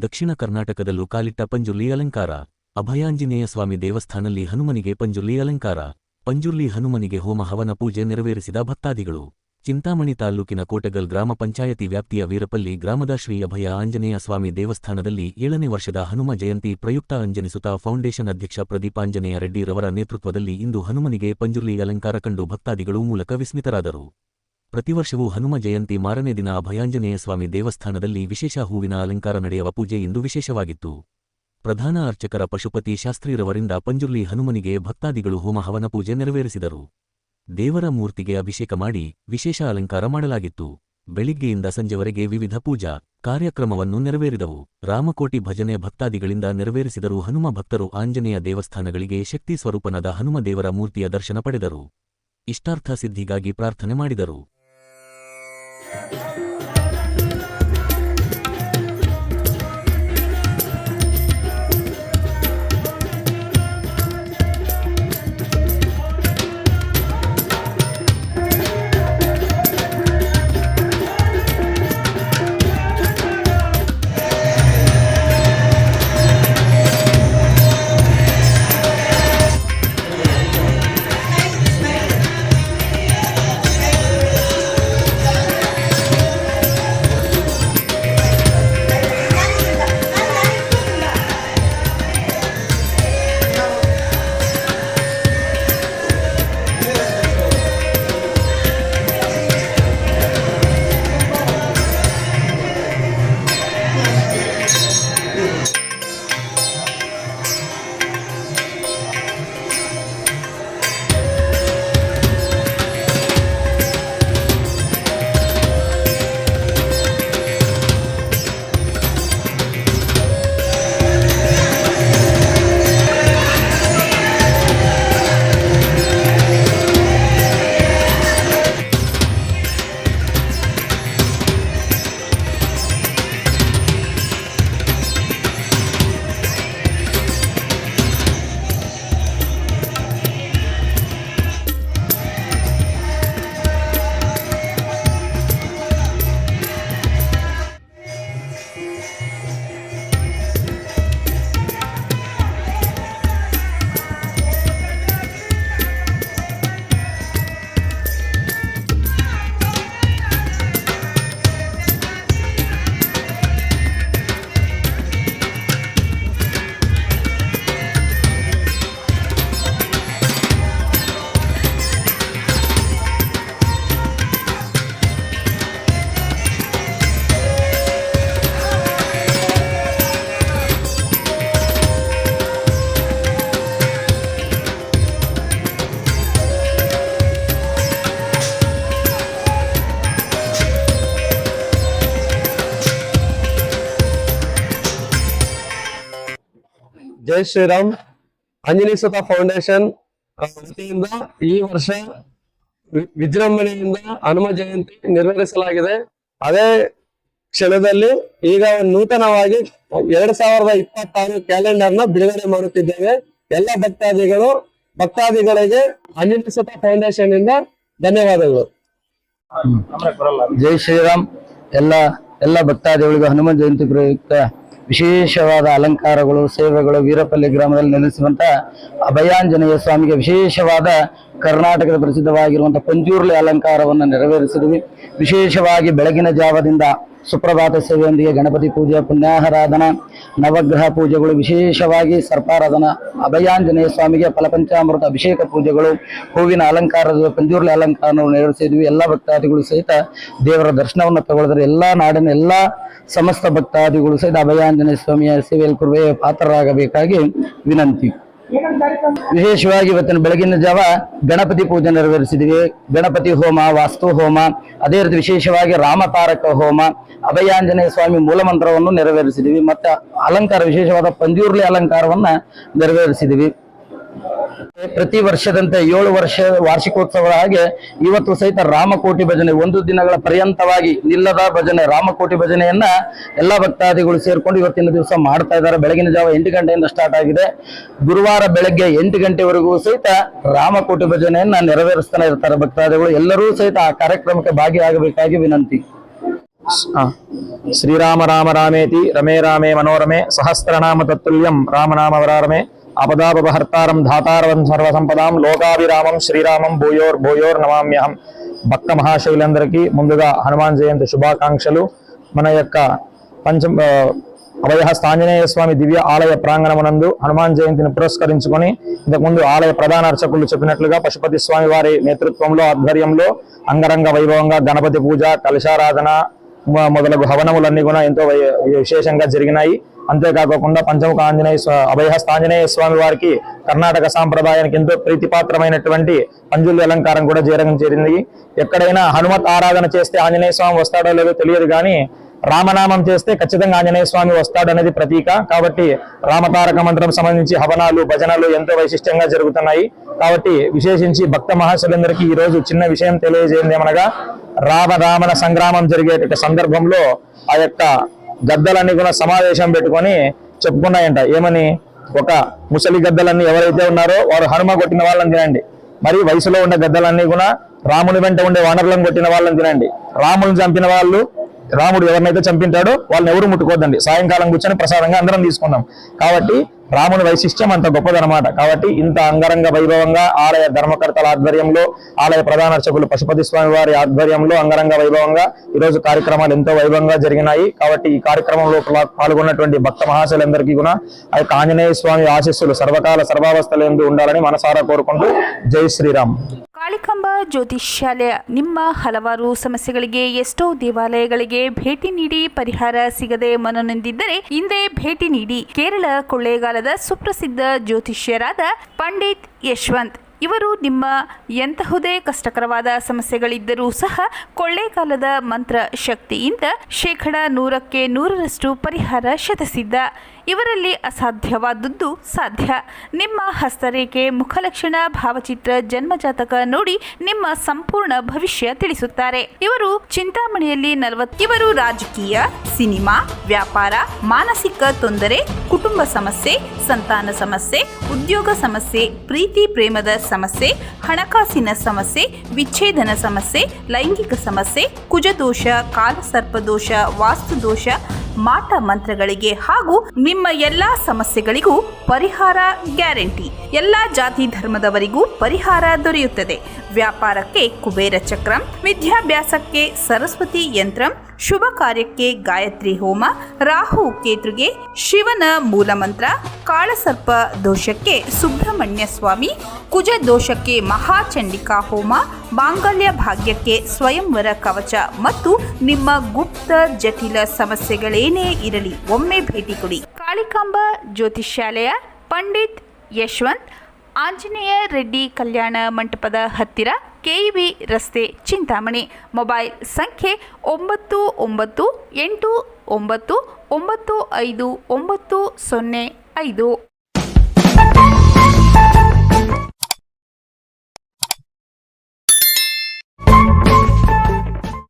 ದಕ್ಷಿಣ ಕರ್ನಾಟಕದಲ್ಲೂ ಕಾಲಿಟ್ಟ ಪಂಜುರ್ಲಿ ಅಲಂಕಾರ. ಅಭಯಾಂಜನೇಯ ಸ್ವಾಮಿ ದೇವಸ್ಥಾನದಲ್ಲಿ ಹನುಮನಿಗೆ ಪಂಜುರ್ಲಿ ಅಲಂಕಾರ. ಪಂಜುರ್ಲಿ ಹನುಮನಿಗೆ ಹೋಮ ಹವನ ಪೂಜೆ ನೆರವೇರಿಸಿದ ಭಕ್ತಾದಿಗಳು. ಚಿಂತಾಮಣಿ ತಾಲ್ಲೂಕಿನ ಕೋಟಗಲ್ ಗ್ರಾಮ ಪಂಚಾಯತಿ ವ್ಯಾಪ್ತಿಯ ವೀರಪಲ್ಲಿ ಗ್ರಾಮದ ಶ್ರೀ ಅಭಯ ಆಂಜನೇಯ ಸ್ವಾಮಿ ದೇವಸ್ಥಾನದಲ್ಲಿ 7ನೇ ವರ್ಷದ ಹನುಮ ಜಯಂತಿ ಪ್ರಯುಕ್ತ ಅಂಜನಿಸುತ ಫೌಂಡೇಶನ್ ಅಧ್ಯಕ್ಷ ಪ್ರದೀಪಾಂಜನೇಯ ರೆಡ್ಡಿ ರವರ ನೇತೃತ್ವದಲ್ಲಿ ಇಂದು ಹನುಮನಿಗೆ ಪಂಜುರ್ಲಿ ಅಲಂಕಾರ ಕಂಡು ಭಕ್ತಾದಿಗಳು ಮೂಲಕ ವಿಸ್ಮಿತರಾದರು. ಪ್ರತಿವರ್ಷವೂ ಹನುಮ ಜಯಂತಿ ಮಾರನೇ ದಿನ ಅಭಯಾಂಜನೇಯ ಸ್ವಾಮಿ ದೇವಸ್ಥಾನದಲ್ಲಿ ವಿಶೇಷ ಹೂವಿನ ಅಲಂಕಾರ ನಡೆಯುವ ಪೂಜೆ ಇಂದು ವಿಶೇಷವಾಗಿತ್ತು. ಪ್ರಧಾನ ಅರ್ಚಕರ ಪಶುಪತಿ ಶಾಸ್ತ್ರಿರವರಿಂದ ಪಂಜುರ್ಲಿ ಹನುಮನಿಗೆ ಭಕ್ತಾದಿಗಳು ಹೋಮ ಹವನ ಪೂಜೆ ನೆರವೇರಿಸಿದರು. ದೇವರ ಮೂರ್ತಿಗೆ ಅಭಿಷೇಕ ಮಾಡಿ ವಿಶೇಷ ಅಲಂಕಾರ ಮಾಡಲಾಗಿತ್ತು. ಬೆಳಿಗ್ಗೆಯಿಂದ ಸಂಜೆವರೆಗೆ ವಿವಿಧ ಪೂಜಾ ಕಾರ್ಯಕ್ರಮವನ್ನು ನೆರವೇರಿದವು. ರಾಮಕೋಟಿ ಭಜನೆ ಭಕ್ತಾದಿಗಳಿಂದ ನೆರವೇರಿಸಿದರು. ಹನುಮ ಭಕ್ತರು ಆಂಜನೇಯ ದೇವಸ್ಥಾನಗಳಿಗೆ ಶಕ್ತಿ ಸ್ವರೂಪನಾದ ಹನುಮ ದೇವರ ಮೂರ್ತಿಯ ದರ್ಶನ ಪಡೆದರು. ಇಷ್ಟಾರ್ಥ ಸಿದ್ಧಿಗಾಗಿ ಪ್ರಾರ್ಥನೆ ಮಾಡಿದರು. ಜೈ ಶ್ರೀರಾಮ್. ಆಂಜನೇಯ ಸುತ ಫೌಂಡೇಶನ್ ವತಿಯಿಂದ ಈ ವರ್ಷ ವಿಜೃಂಭಣೆಯಿಂದ ಹನುಮ ಜಯಂತಿ ನೆರವೇರಿಸಲಾಗಿದೆ. ಅದೇ ಕ್ಷಣದಲ್ಲಿ ಈಗ ನೂತನವಾಗಿ 2026 ಕ್ಯಾಲೆಂಡರ್ ನ ಬಿಡುಗಡೆ ಮಾಡುತ್ತಿದ್ದೇವೆ. ಎಲ್ಲ ಭಕ್ತಾದಿಗಳಿಗೆ ಆಂಜನೇಯ ಸುತ ಫೌಂಡೇಶನ್ ಇಂದ ಧನ್ಯವಾದಗಳು. ಜೈ ಶ್ರೀರಾಮ್. ಎಲ್ಲ ಭಕ್ತಾದಿಗಳಿಗೆ ಹನುಮ ಜಯಂತಿ ಪ್ರಯುಕ್ತ ವಿಶೇಷವಾದ ಅಲಂಕಾರಗಳು ಸೇವೆಗಳು ವೀರಪಲ್ಲಿ ಗ್ರಾಮದಲ್ಲಿ ನೆಲೆಸುವಂತಹ ಅಭಯಾಂಜನೇಯ ಸ್ವಾಮಿಗೆ ವಿಶೇಷವಾದ ಕರ್ನಾಟಕದ ಪ್ರಸಿದ್ಧವಾಗಿರುವಂತಹ ಪಂಜುರ್ಲಿ ಅಲಂಕಾರವನ್ನು ನೆರವೇರಿಸಿದ್ವಿ. ವಿಶೇಷವಾಗಿ ಬೆಳಗಿನ ಜಾವದಿಂದ ಸುಪ್ರಭಾತ ಸೇವೆಯೊಂದಿಗೆ ಗಣಪತಿ ಪೂಜೆ, ಪುಣ್ಯಾಹರಾಧನ, ನವಗ್ರಹ ಪೂಜೆಗಳು, ವಿಶೇಷವಾಗಿ ಸರ್ಪಾರಾಧನ, ಅಭಯಾಂಜನೇಯ ಸ್ವಾಮಿಗೆ ಫಲಪಂಚಾಮೃತ ಅಭಿಷೇಕ ಪೂಜೆಗಳು, ಹೂವಿನ ಅಲಂಕಾರದ ಪಂಜುರ್ಲಿ ಅಲಂಕಾರವನ್ನು ನೆರವೇರಿಸಿದ್ವಿ. ಎಲ್ಲ ಭಕ್ತಾದಿಗಳು ಸಹಿತ ದೇವರ ದರ್ಶನವನ್ನು ತಗೊಳಿದ್ರೆ ಎಲ್ಲ ನಾಡಿನ ಎಲ್ಲ ಸಮಸ್ತ ಭಕ್ತಾದಿಗಳು ಸಹಿತ ಅಭಯಾಂಜನೇಯ ಸ್ವಾಮಿಯ ಸೇವೆಯಲ್ಲಿ ಕೃಪೆಯ ಪಾತ್ರರಾಗಬೇಕಾಗಿ ವಿನಂತಿ. ವಿಶೇಷವಾಗಿ ಇವತ್ತಿನ ಬೆಳಗಿನ ಜಾವ ಗಣಪತಿ ಪೂಜೆ ನೆರವೇರಿಸಿದ್ವಿ. ಗಣಪತಿ ಹೋಮ, ವಾಸ್ತು ಹೋಮ, ಅದೇ ರೀತಿ ವಿಶೇಷವಾಗಿ ರಾಮತಾರಕ ಹೋಮ, ಅಭಯಾಂಜನೇಯ ಸ್ವಾಮಿ ಮೂಲಮಂತ್ರವನ್ನು ನೆರವೇರಿಸಿದ್ವಿ. ಮತ್ತೆ ಅಲಂಕಾರ ವಿಶೇಷವಾದ ಪಂಜುರ್ಲಿ ಅಲಂಕಾರವನ್ನ ನೆರವೇರಿಸಿದ್ವಿ. ಪ್ರತಿ ವರ್ಷದಂತೆ 7 ವರ್ಷ ವಾರ್ಷಿಕೋತ್ಸವದ ಹಾಗೆ ಇವತ್ತು ಸಹಿತ ರಾಮಕೋಟಿ ಭಜನೆ 1 ದಿನಗಳ ಪರ್ಯಂತವಾಗಿ ನಿಲ್ಲದ ಭಜನೆ ರಾಮಕೋಟಿ ಭಜನೆಯನ್ನ ಎಲ್ಲಾ ಭಕ್ತಾದಿಗಳು ಸೇರ್ಕೊಂಡು ಇವತ್ತಿನ ದಿವಸ ಮಾಡ್ತಾ ಇದ್ದಾರೆ. ಬೆಳಗಿನ ಜಾವ 8 ಗಂಟೆಯಿಂದ ಸ್ಟಾರ್ಟ್ ಆಗಿದೆ. ಗುರುವಾರ ಬೆಳಗ್ಗೆ 8 ಗಂಟೆವರೆಗೂ ಸಹಿತ ರಾಮಕೋಟಿ ಭಜನೆಯನ್ನ ನೆರವೇರಿಸ್ತಾನೆ ಇರ್ತಾರೆ ಭಕ್ತಾದಿಗಳು. ಎಲ್ಲರೂ ಸಹಿತ ಆ ಕಾರ್ಯಕ್ರಮಕ್ಕೆ ಭಾಗಿಯಾಗಬೇಕಾಗಿ ವಿನಂತಿ. ಶ್ರೀರಾಮ ರಾಮ ರಾಮೇತಿ ರಮೇ ರಾಮೇ ಮನೋರಮೆ ಸಹಸ್ರನಾಮ ತತ್ತುಲ್ಯಂ ರಾಮನಾಮ ವರಾರಮೆ ಆಪದಾಪಹರ್ತಾರಂ ಧಾತಾರವಂ సర్వసంపదాం లోకాభిరామం శ్రీరామం భూయోర్ నమామ్యహం. భక్త మహాశైలందరికీ ముందుగా హనుమాన్ జయంతి శుభాకాంక్షలు. మన యొక్క అభయహస్త ఆంజనేయ స్వామి దివ్య ఆలయ ప్రాంగణమునందు హనుమాన్ జయంతిని పురస్కరించుకొని ఇంతకుముందు ఆలయ ప్రధాన అర్చకులు చెప్పినట్లుగా పశుపతి స్వామి వారి నేతృత్వంలో ఆధ్వర్యంలో అంగరంగ వైభవంగా గణపతి పూజ, కలశారాధన మొదలగు హవనములన్నీ కూడా ఎంతో విశేషంగా జరిగినాయి. అంతేకాకుండా పంచముఖ అభయహస్త ఆంజనేయ స్వామి వారికి కర్ణాటక సాంప్రదాయానికి ఎంతో ప్రీతిపాత్రమైనటువంటి పంజుల్లి అలంకారం కూడా చేరింది. ఎక్కడైనా హనుమత్ ఆరాధన చేస్తే ఆంజనేయ స్వామి వస్తాడో లేదో తెలియదు, కానీ రామనామం చేస్తే ఖచ్చితంగా ఆంజనేయ స్వామి వస్తాడు అనేది ప్రతీక. కాబట్టి రామతారక మంత్రం సంబంధించి హవనాలు, భజనలు ఎంతో వైశిష్టంగా జరుగుతున్నాయి. కాబట్టి విశేషించి భక్త మహాశులందరికీ ఈ రోజు చిన్న విషయం తెలియజేయండి ఏమనగా, రామరామణ సంగ్రామం జరిగే సందర్భంలో ఆ యొక్క గద్దలన్నీ కూడా సమావేశం పెట్టుకొని చెప్పుకున్నాయంట. ఏమని? ఒక ముసలి గద్దలన్నీ ఎవరైతే ఉన్నారో వారు హనుమ కొట్టిన వాళ్ళని తినండి, మరి వయసులో ఉండే గద్దలన్నీ కూడా రాముని వెంట ఉండే వానరులను కొట్టిన వాళ్ళని తినండి, రాములను చంపిన వాళ్ళు, రాముడు ఎవరినైతే చంపింటాడో వాళ్ళని ఎవరు ముట్టుకోద్దండి, సాయంకాలం కూర్చొని ప్రసాదంగా అందరం తీసుకుందాం. కాబట్టి రాముని వైశిష్ట్యం అంత గొప్పదనమాట. కాబట్టి ఇంత అంగరంగ వైభవంగా ఆలయ ధర్మకర్తల ఆధ్వర్యంలో, ఆలయ ప్రధాన అర్చకులు పశుపతి స్వామి వారి ఆధ్వర్యంలో అంగరంగ వైభవంగా ఈరోజు కార్యక్రమాలు ఎంతో వైభవంగా జరిగినాయి. కాబట్టి ఈ కార్యక్రమంలో పాల్గొన్నటువంటి భక్త మహాశయులందరికీ కూడా ఆ యొక్క ఆంజనేయ స్వామి ఆశీస్సులు సర్వకాల సర్వావస్థలందు ఉండాలని మనసారా కోరుకుంటూ జై శ్రీరామ్. ಕಾಳಿಕಾಂಬ ಜ್ಯೋತಿಷ್ಯಾಲಯ ನಿಮ್ಮ ಹಲವಾರು ಸಮಸ್ಯೆಗಳಿಗೆ ಎಷ್ಟೋ ದೇವಾಲಯಗಳಿಗೆ ಭೇಟಿ ನೀಡಿ ಪರಿಹಾರ ಸಿಗದೆ ಮನನೊಂದಿದ್ದರೆ ಹಿಂದೆ ಭೇಟಿ ನೀಡಿ. ಕೇರಳ ಕೊಳ್ಳೇಗಾಲದ ಸುಪ್ರಸಿದ್ಧ ಜ್ಯೋತಿಷ್ಯರಾದ ಪಂಡಿತ್ ಯಶವಂತ್ ಇವರು ನಿಮ್ಮ ಎಂತಹುದೇ ಕಷ್ಟಕರವಾದ ಸಮಸ್ಯೆಗಳಿದ್ದರೂ ಸಹ ಕೊಳ್ಳೇಗಾಲದ ಮಂತ್ರ ಶಕ್ತಿಯಿಂದ 100% 100% ಪರಿಹಾರ ಶತಸಿದ್ಧ. ಇವರಲ್ಲಿ ಅಸಾಧ್ಯವಾದದ್ದು ಸಾಧ್ಯ. ನಿಮ್ಮ ಹಸ್ತರೇಖೆ, ಮುಖಲಕ್ಷಣ, ಭಾವಚಿತ್ರ, ಜನ್ಮಜಾತಕ ನೋಡಿ ನಿಮ್ಮ ಸಂಪೂರ್ಣ ಭವಿಷ್ಯ ತಿಳಿಸುತ್ತಾರೆ. ಇವರು ಚಿಂತಾಮಣಿಯಲ್ಲಿ ಇವರು ರಾಜಕೀಯ, ಸಿನಿಮಾ, ವ್ಯಾಪಾರ, ಮಾನಸಿಕ ತೊಂದರೆ, ಕುಟುಂಬ ಸಮಸ್ಯೆ, ಸಂತಾನ ಸಮಸ್ಯೆ, ಉದ್ಯೋಗ ಸಮಸ್ಯೆ, ಪ್ರೀತಿ ಪ್ರೇಮದ ಸಮಸ್ಯೆ, ಹಣಕಾಸಿನ ಸಮಸ್ಯೆ, ವಿಚ್ಛೇದನ ಸಮಸ್ಯೆ, ಲೈಂಗಿಕ ಸಮಸ್ಯೆ, ಕುಜದೋಷ, ಕಾಲಸರ್ಪದೋಷ, ವಾಸ್ತುದೋಷ, ಮಾಟ ಮಂತ್ರಗಳಿಗೆ ಹಾಗೂ ನಿಮ್ಮ ಎಲ್ಲಾ ಸಮಸ್ಯೆಗಳಿಗೂ ಪರಿಹಾರ ಗ್ಯಾರಂಟಿ. ಎಲ್ಲಾ ಜಾತಿ ಧರ್ಮದವರಿಗೂ ಪರಿಹಾರ ದೊರೆಯುತ್ತದೆ. ವ್ಯಾಪಾರಕ್ಕೆ ಕುಬೇರ ಚಕ್ರಂ, ವಿದ್ಯಾಭ್ಯಾಸಕ್ಕೆ ಸರಸ್ವತಿ ಯಂತ್ರಂ, ಶುಭ ಕಾರ್ಯಕ್ಕೆ ಗಾಯತ್ರಿ ಹೋಮ, ರಾಹು ಕೇತುಗೆ ಶಿವನ ಮೂಲಮಂತ್ರ, ಕಾಳಸರ್ಪ ದೋಷಕ್ಕೆ ಸುಬ್ರಹ್ಮಣ್ಯ ಸ್ವಾಮಿ, ಕುಜ ದೋಷಕ್ಕೆ ಮಹಾಚಂಡಿಕಾ ಹೋಮ, ಮಾಂಗಲ್ಯ ಭಾಗ್ಯಕ್ಕೆ ಸ್ವಯಂವರ ಕವಚ ಮತ್ತು ನಿಮ್ಮ ಗುಪ್ತ ಜಟಿಲ ಸಮಸ್ಯೆಗಳೇನೇ ಇರಲಿ ಒಮ್ಮೆ ಭೇಟಿ ಕೊಡಿ. ಕಾಳಿಕಾಂಬ ಜ್ಯೋತಿಷ್ಯಾಲಯ, ಪಂಡಿತ್ ಯಶವಂತ್, ಆಂಜನೇಯ ರೆಡ್ಡಿ ಕಲ್ಯಾಣ ಮಂಟಪದ ಹತ್ತಿರ, KEB ರಸ್ತೆ, ಚಿಂತಾಮಣಿ. ಮೊಬೈಲ್ ಸಂಖ್ಯೆ 9989959005.